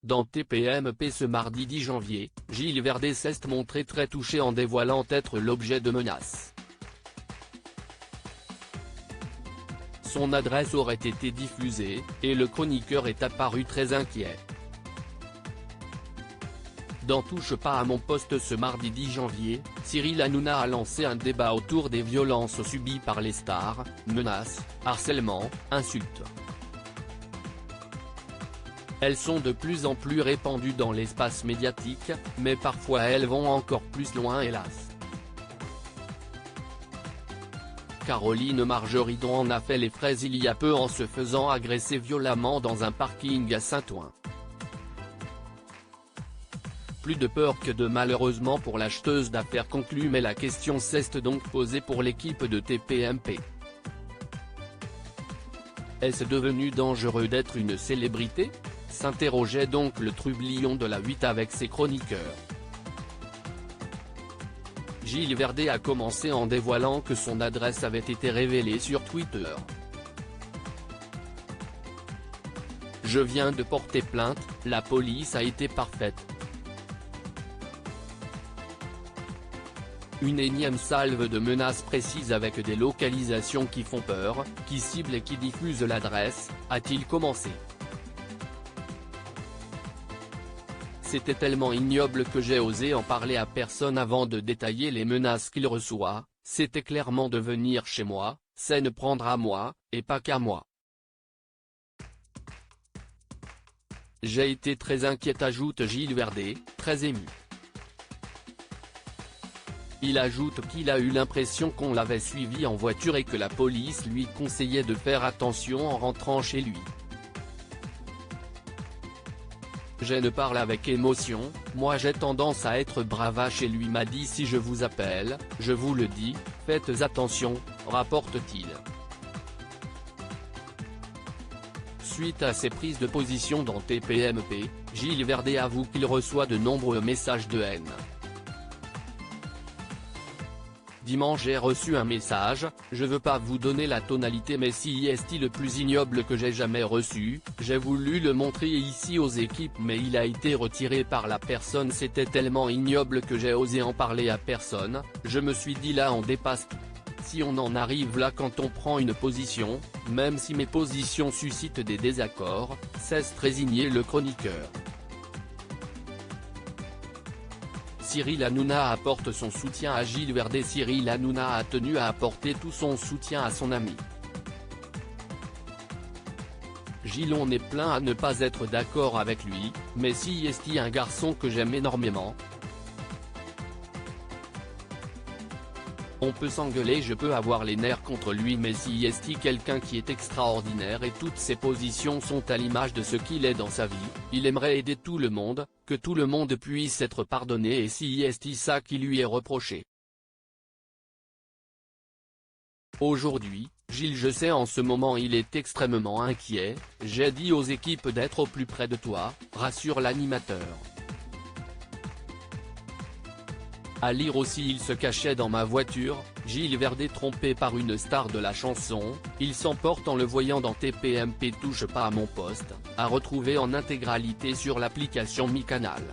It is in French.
Dans TPMP ce mardi 10 janvier, Gilles Verdez s'est montré très touché en dévoilant être l'objet de menaces. Son adresse aurait été diffusée, et le chroniqueur est apparu très inquiet. Dans Touche pas à mon poste ce mardi 10 janvier, Cyril Hanouna a lancé un débat autour des violences subies par les stars, menaces, harcèlement, insultes. Elles sont de plus en plus répandues dans l'espace médiatique, mais parfois elles vont encore plus loin hélas. Caroline Margeridon en a fait les frais il y a peu en se faisant agresser violemment dans un parking à Saint-Ouen. Plus de peur que de malheureusement pour l'acheteuse d'affaires conclue, mais la question s'est donc posée pour l'équipe de TPMP. Est-ce devenu dangereux d'être une célébrité ? S'interrogeait donc le trublion de la 8 avec ses chroniqueurs. Gilles Verdez a commencé en dévoilant que son adresse avait été révélée sur Twitter. Je viens de porter plainte, la police a été parfaite. Une énième salve de menaces précises avec des localisations qui font peur, qui ciblent et qui diffusent l'adresse, a-t-il commencé. C'était tellement ignoble que j'ai osé en parler à personne avant de détailler les menaces qu'il reçoit, c'était clairement de venir chez moi, c'est ne prendre à moi, et pas qu'à moi. J'ai été très inquiet, ajoute Gilles Verdez, très ému. Il ajoute qu'il a eu l'impression qu'on l'avait suivi en voiture et que la police lui conseillait de faire attention en rentrant chez lui. Je ne parle avec émotion, moi j'ai tendance à être bravache et lui m'a dit si je vous appelle, je vous le dis, faites attention, rapporte-t-il. Suite à ses prises de position dans TPMP, Gilles Verdez avoue qu'il reçoit de nombreux messages de haine. Dimanche j'ai reçu un message, je veux pas vous donner la tonalité mais si est le plus ignoble que j'ai jamais reçu, j'ai voulu le montrer ici aux équipes mais il a été retiré par la personne, c'était tellement ignoble que j'ai osé en parler à personne, je me suis dit là on dépasse tout. Si on en arrive là quand on prend une position, même si mes positions suscitent des désaccords, cesse résigné le chroniqueur. Cyril Hanouna apporte son soutien à Gilles Verdez. Cyril Hanouna a tenu à apporter tout son soutien à son ami. Gilles, on est plein à ne pas être d'accord avec lui, mais si est un garçon que j'aime énormément. On peut s'engueuler, je peux avoir les nerfs contre lui mais si est quelqu'un qui est extraordinaire et toutes ses positions sont à l'image de ce qu'il est dans sa vie, il aimerait aider tout le monde, que tout le monde puisse être pardonné et si est ça qui lui est reproché. Aujourd'hui, Gilles, je sais en ce moment il est extrêmement inquiet, j'ai dit aux équipes d'être au plus près de toi, rassure l'animateur. À lire aussi il se cachait dans ma voiture, Gilles Verdez trompé par une star de la chanson, il s'emporte en le voyant dans TPMP Touche pas à mon poste, à retrouver en intégralité sur l'application Mi Canal.